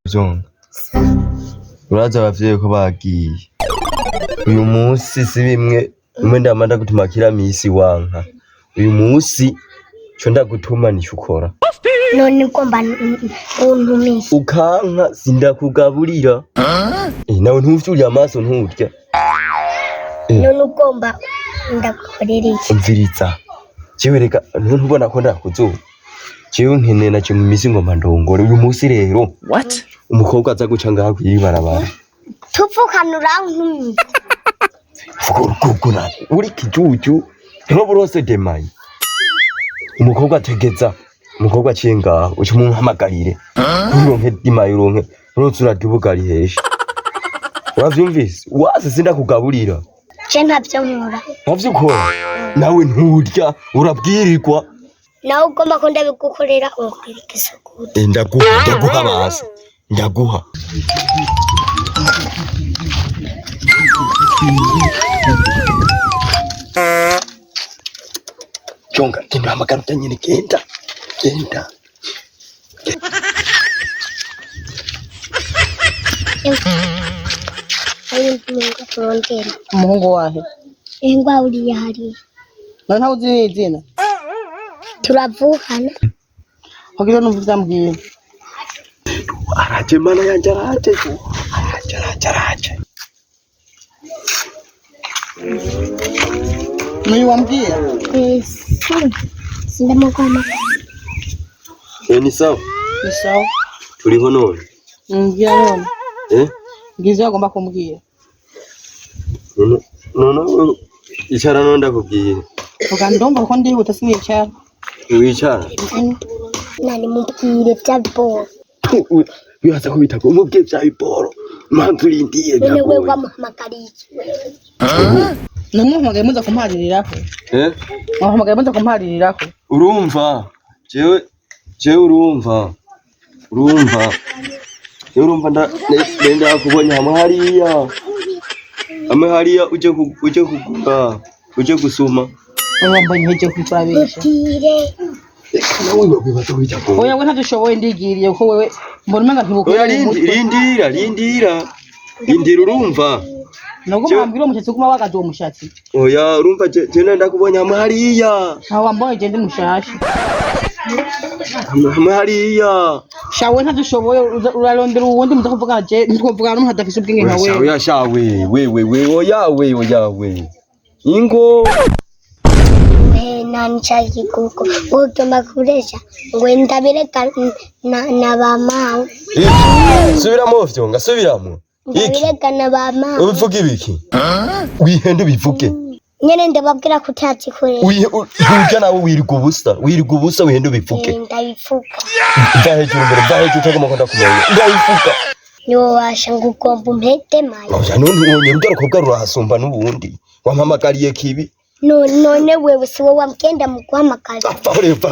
Zonga. Uraza abavyeyi ko bagiye. Uyu munsi si bimwe ndamanda gutuma kira misi wanka. Uyu munsi cyo ndagutuma ni ukora. None ugomba untumisa. Ukanka sindakugaburira. Nawe ntuvyurya amaso nturya. None ugomba ndagukorera iki? Umviriza. Jewe reka ntubona ko ndakuzuba. Jewe nkene na cyo mu misi ngoma ndongora. Uyu munsi rero. What? Umukobwa aza guca ngaha kwibarabara. Tupfukanura ntumisa. Fukura uri kijuju. Ntoburose demayi. Umukobwa ategeza. Umukobwa cenga uca umuhamagarire. Uronke dimayi uronke. Uronse uradubugari hesha. Uravyumvise? Wase sindakugaburira. Je ntavyo nkora. Ntavyo ukora? Nawe nturya urabwirirwa. Nawe ugomba ko ndabigukorera ukwirika isuku. Ndaguha basi. Ndaguha. Jonga, genda hamagara utanyene genda. Genda. Umuhungu wahe? Engwa uri yari. None ntawe uzi izina? Turavukana. Kugira numva vyambwiye. Araje mana yanje araje. Araje. Nuyu wambwiye? Sindamugoma. Ni sawa? Ni sawa. Turiho none. Ngira none. Ngize agomba kumbwira. No. Icara none ndakubwira. Vuga ndumva ko ndihuta sinicara. Wicara. Nani mubwire bya biporo. Wihaza kubita ko mubwiye bya biporo. Manturindiye bya. Wewe wamuhamagariye. Namuhamagaye muza kumpaririraho. Namuhamagaye muza kumpaririraho. Urumva? Jewe urumva. Urumva ndenda kubonye hamwe hariya uje kugura uje gusuma. Urumva nteje kwipabisha. Nawe nokwibaza kujya ko. Oya we ntadushoboye ndigiriye ko wewe mbona umenga ntibukora. Oya rindira urumva. Nubwo mwambira umushatsi kuma wagaje uwo mushatsi. Oya urumva je nenda kubonye hamwe hariya. Ntawe wambaye je ndi mushashi. Hamwe hariya. Shawe ntadushoboye urarondera uwundi muza kuvuga je ntitwovuga no hadafise ubwenge nka wewe. Oya shawe we. Ingo. Nani chaki kuko. Ugomba kuresha. Ngo ndabireka na bamawe. Subiramo vyonga subiramo. Ndabireka na bamawe. Ubivuga ibiki? Wihende bivuge. Nyene ndababwira ko ntazikuresha. Urya nawe wirirwa ubusa wihende bivuge. Ndabifuka. Vahe cyangwa makunda kumenya. Ndabifuka. Yo washa ngugomba umpete mayi. Oya none unyerugara kobwa rurahasumba n'ubundi. Wampamagariye kibi. None wewe si wowe wamkenda mu guhamagara. Ureva.